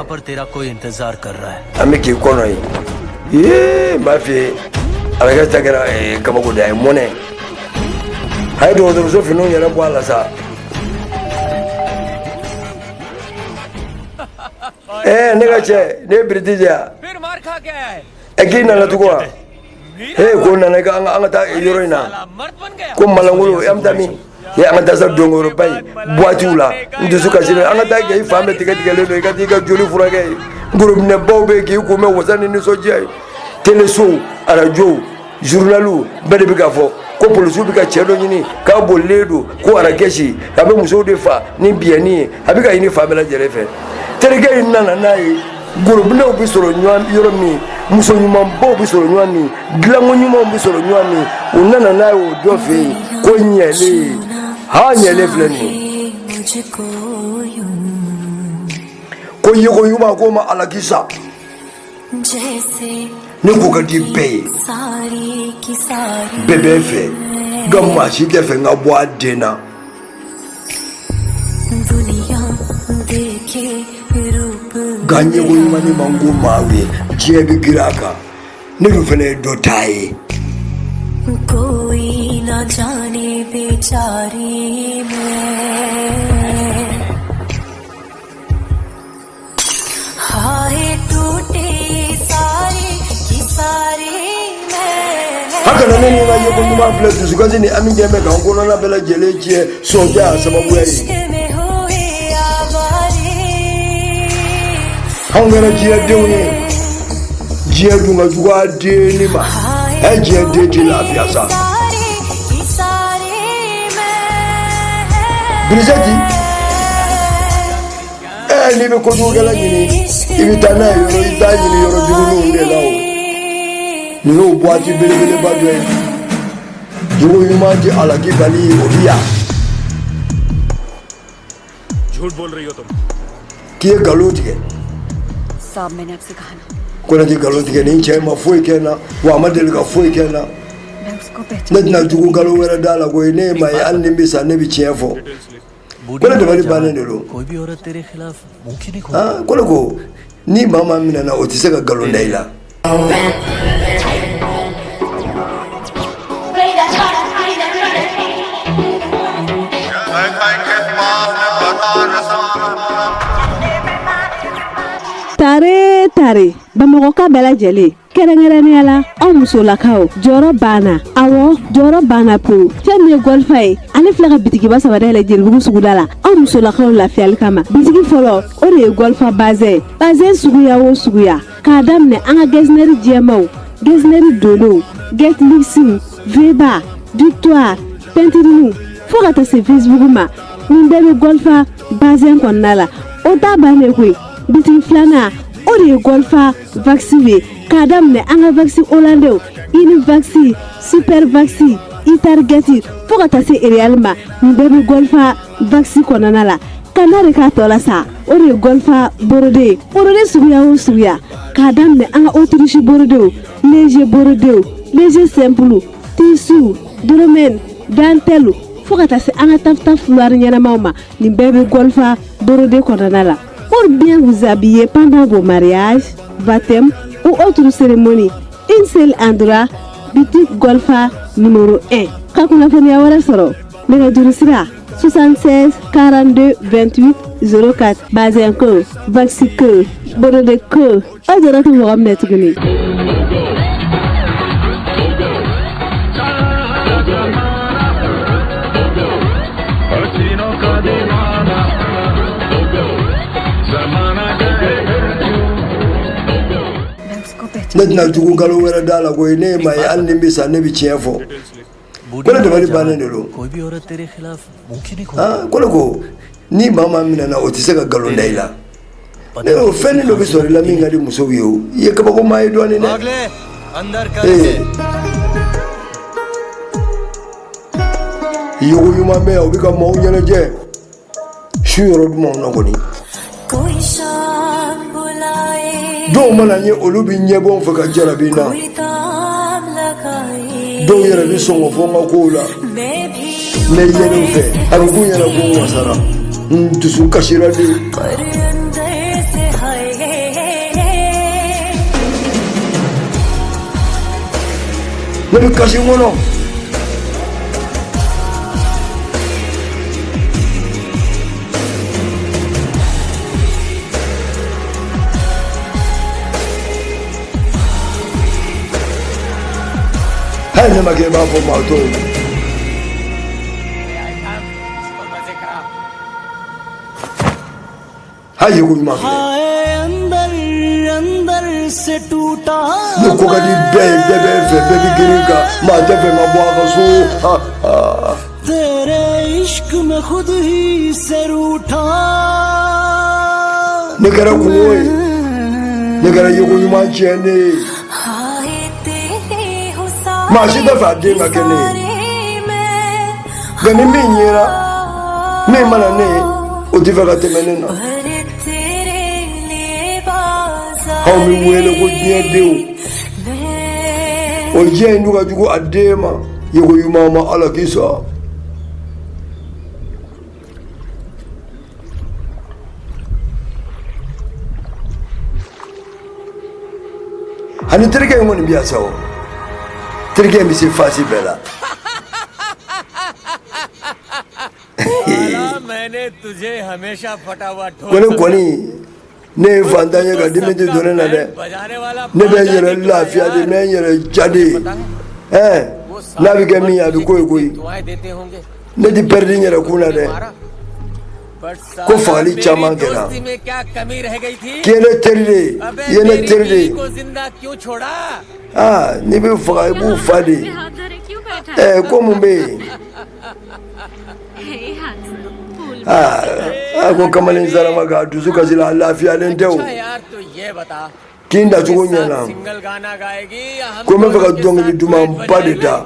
पर तेरा कोई इंतजार कर रहा है। हमें क्यों कौन है ये माफी अलग तक कब को जाए मोने हाय दो सो फिनो यार बोला सा नेगा चे ने ब्रिटिश या फिर मार खा के आया है। अकी ना तू को को ना ने का अंगता योरोइना मर्द बन गया। को मलंगुलो यम तमी ya anga dasa dongoro pai boatula ndusu kasire anga ta ke fambe ticket ke lelo ka tika joli furage groupe ne bawbe ki ko me wasani ni soje tele so arajo journalu bede bi ka fo ko police bi ka chedo nyini ka boledo ko arakeshi abe muso de fa ni bieni abi ka ini famela jerefe terege nana nai groupe ne obi soro nywan yoro mi muso nyuma bo bi soro nywani glango nyuma bi soro nywani unana nai o dofe ko nyele हाँ ये ले फ्लेनी कोई युमा को मा अलग ही सा ने को कटी पे बेबे फे गम्मा सी दे फे nga bwa dena दुनिया देखे रूप ganye ko yuma ni mangu mawe je bi giraka ne ru fene do tai कोई ना जाने बेचारी में हाय टूटे सारी की सारी में haka na nini na yoko nyuma place zukazi ni aminje me ka ngono na bela jeleje soja sababu ya hangara jia deuni jia dunga juwa deni ma Eje de la fiasa. Brizati. Ni be ko dugala nyini. Ibitana yoro itayi ni yoro dugulu nde lawo. Ni o boati bele badwe. Dugo yumaji alagi bali obiya. झूठ बोल रही हो तुम। किए गलत है। साहब मैंने आपसे कहा ना। कोना जी गलत के नहीं चाहे मा foi के ना वो आमदल का foi के ना मैं उसको पहचान ना जुगु गलो वेरा डाला कोई ने मा अन्ने भी साने भी चाहिए फो कोना दवारी बाने ने लो कोई भी औरत तेरे खिलाफ मुंह क्यों नहीं खोलती? हाँ कोना को ni mama mina na otise ka galo ndaila tare Bamakɔ ka bɛɛ lajɛlen kɛrɛnkɛrɛnnenya la aw musolakaw jɔyɔrɔ banna awɔ jɔyɔrɔ banna pewu cɛ min ye gɔlifa ye ale filɛ ka bitikiba saba dayɛlɛ Jelibugu suguda la aw musolakaw lafiyali kama bitiki fɔlɔ o de ye gɔlifa bazɛn suguya o suguya k'a daminɛ an ka gɛsinɛri jɛmaw gɛsinɛri dolow gɛtilisiw veba victoire pɛntiriniw fo ka taa se Facebook ma nin bɛɛ bɛ gɔlifa bazɛn kɔnɔna la o t'a bannen koyi bitiki filanan o de ye gɔlifa vaccine ye k'a daminɛ an ka vaccine hollandais Univaxi Supervaxi Itargeti fo ka taa se Real ma nin bɛɛ bɛ gɔlifa vaccine kɔnɔna la kana de k'a tɔ la sa o de ye gɔlifa borode suguya o suguya k'a daminɛ an ka Autriche borodew léger simple tissu dolomène dentelle fo ka taa se an ka tafuta fuluwari ɲɛnamaw ma nin bɛɛ bɛ gɔlifa borode kɔnɔna la. Pour bien vous habiller pendant vos mariages, baptêmes ou autres cérémonies, un seul endroit, boutique Golfa numéro 1. Kakuna Fania Warasoro, Megadurusira, 76 42 28 04, Bazenko, Vaxico, Borodeko, Adoratu Mohamed Guni. na jugu galo wera dala koy ne ma अन्ने भी साने भी चाहिए फो कोना दवारी बाने ने लो कोई भी औरत तेरे खिलाफ मुंह क्यों नहीं खोलती? हाँ कोना को ni mama mina na otise ka galo ndaila ne o feni lo bisori la minga di musowiyo ye ka ko mai do ne अगले अंदर कर yo yuma me o bi ka mo nyana je shuro mo na ko ni कोई शाम बुलाए do mana nye olubi nye bon fa ka jarabi na कोई ताम लगाए do yere bi songo fo ma ko la मैं भी ne yere fe arugu yere ko wasara tusu kashira di पर अंदर से हाय ne bɛ kasi kɔnɔ hali ne ma kɛ i b'a fɔ maa tɔw ye hali ko ɲuman filɛ से टूटा ne ko ka di bɛɛ ye bɛɛ bɛ n fɛ bɛɛ bɛ girin kan maa tɛ fɛ n ka bɔ a ka so तेरे इश्क में खुद ही से रूठा ne kɛra kungo ye ne kɛra yeko ɲuman tiɲɛnen ye हाय तेरे हुस्न maa si tɛ fɛ a den ka kɛ ne ye nka ni min yera min mana ne ye o tɛ fɛ ka tɛmɛ ne na anw bɛ wele ko diɲɛdenw o diɲɛ in dun ka jugu a den ma yeko ɲuman ma ala k'i sɔn ani terikɛ in kɔni bi yan sa o terikɛ in bɛ se fasi bɛɛ la मैंने तुझे हमेशा फटा हुआ ko ne kɔni ne ye fantan ye ka dimi tɛ don ne na dɛ ne bɛ n yɛrɛ lafiya de n bɛ n yɛrɛ ja de n'a bɛ kɛ min ye a bɛ ko ye koyi ne tɛ pɛridi n yɛrɛ kun na dɛ ko fagali caman kɛra k'i ye ne teri de ye i ye ne teri de ye n'i bɛ faga i b'u fa de ko mun bɛ yen a ko kamalen sarama ka dusu kasi la a lafiyalen tɛ o k'i n dacogo ɲɛna ko n bɛ fɛ ka dɔnkili dumanba de da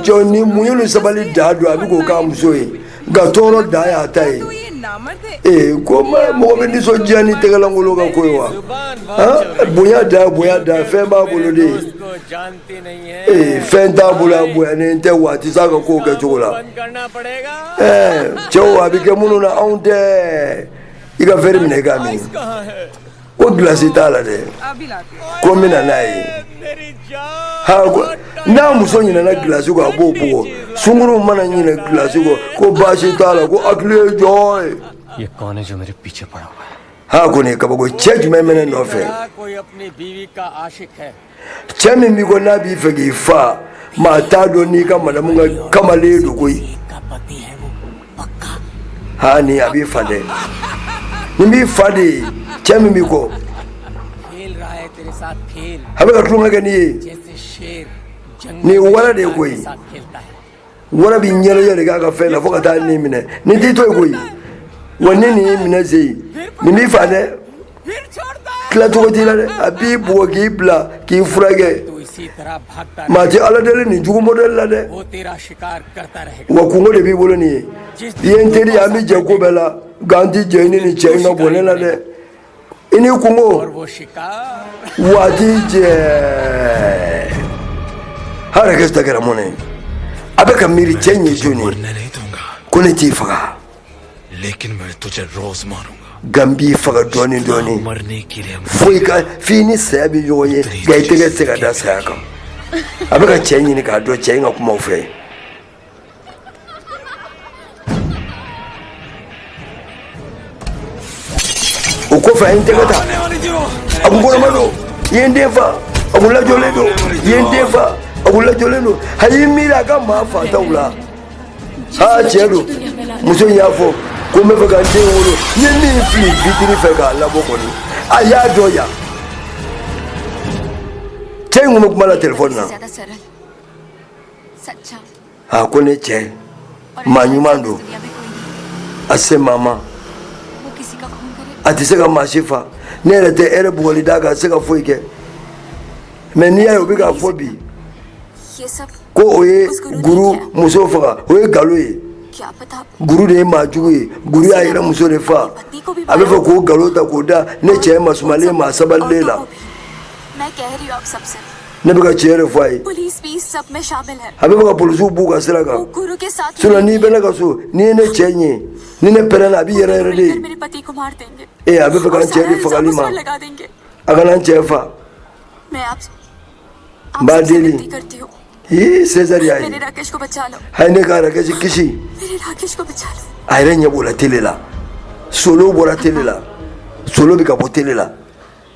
cɛw ni mun ye nin sabali da don a bɛ k'o k'a muso ye nka tɔɔrɔ dan y'a ta ye ko mɔgɔ bɛ nisɔndiya ni tɛgɛlankolon ka ko ye wa bonya da fɛn b'a bolo de fɛn t'a bolo a bonyanen tɛ wa a tɛ se a ka kow kɛcogo la cɛw a bɛ kɛ minnu na anw tɛ i ka fɛrɛ minɛ i k'a min ko gilasi t'a la dɛ ko n bɛ na n'a ye n'a muso ɲinɛna gilasi kɔ a b'o bugɔ sunkuruw mana ɲinɛ gilasi kɔ ko baasi t'a la ko hakili ye jɔn ye ये कौन है जो मेरे पीछे पड़ा हुआ है ko nin kabako cɛ jumɛn bɛ ne nɔfɛ cɛ min b'i ko n'a b'i fɛ k'i fa maa t'a dɔn n'i ka madamu ka kamalen don koyi nin a b'i fa dɛ nin b'i fa de ye cɛ min b'i kɔ a bɛ ka tulonkɛ kɛ n'i ye nin wara de ye koyi wara b'i ɲɛnajɛ de k'a ka fɛn na fo ka taa nin minɛ nin t'i to ye koyi wa ni nin y'i minɛ se yen nin b'i fa dɛ tilacogo t'i la dɛ a b'i bugɔ k'i bila k'i furakɛ maa tɛ ala deli nin jugu mɔdɛli la dɛ wa kungo de b'i bolo nin ye i ye n teri ye an bɛ jɛ ko bɛɛ la nka an tɛ jɛ i ni nin cɛ in ka bɔnɛ la dɛ i ni kungo waati jɛ hali kɛ ta kɛra mun ye a bɛ ka miiri cɛ in ye jɔn ye ko ne t'i faga लेकिन मैं तुझे रोज मारूंगा Gambi faga dɔɔni dɔɔni foyi ka f'i ni saya bɛ ɲɔgɔn ye nka i tɛgɛ tɛ se ka da saya kan a bɛ ka cɛ ɲini k'a dɔn cɛ in ka kumaw fɛ o kɔfɛ a ye n tɛgɛ ta a kun kɔnɔma don i ye n den fa a kun lajɔlen don i ye n den fa a kun lajɔlen don a y'i miiri a ka maa fataw la tiɲɛ don muso in y'a fɔ ko n bɛ fɛ ka n den wolo n ye min fili vitiri fɛ k'a labɔ kɔni a y'a dɔn yan cɛ in kun bɛ kuma la telefɔni na ko ne cɛ maa ɲuman don a se maa ma a tɛ se ka maa si fa ne yɛrɛ tɛ hɛrɛ bugɔli d'a kan a tɛ se ka foyi kɛ mɛ n'i y'a ye o bɛ k'a fɔ bi ko o ye guru muso faga o ye nkalon ye guru de ye maa jugu ye guru y'a yɛrɛ muso de fa a bɛ fɛ k'o nkalon ta k'o da ne cɛ ye masumalen maa sabalilen la ne bɛ ka tiɲɛ de fɔ a ye a bɛ fɛ ka polisiw b'u ka sira kan sinon n'i bɛ ne ka so n'i ye ne cɛ ɲɛ ni ne pɛrɛnna a bɛ yɛrɛ yɛrɛ de ye a bɛ fɛ ka n cɛ di fagali ma a kana n cɛ fa आपसे विनती करती हूँ ये सेजरी आई मेरे राकेश को बचा लो है ने कहा राकेश किसी मेरे राकेश को बचा लो आयरन ये बोला तेलेला सोलो बोला तेलेला सोलो भी का बोतेलेला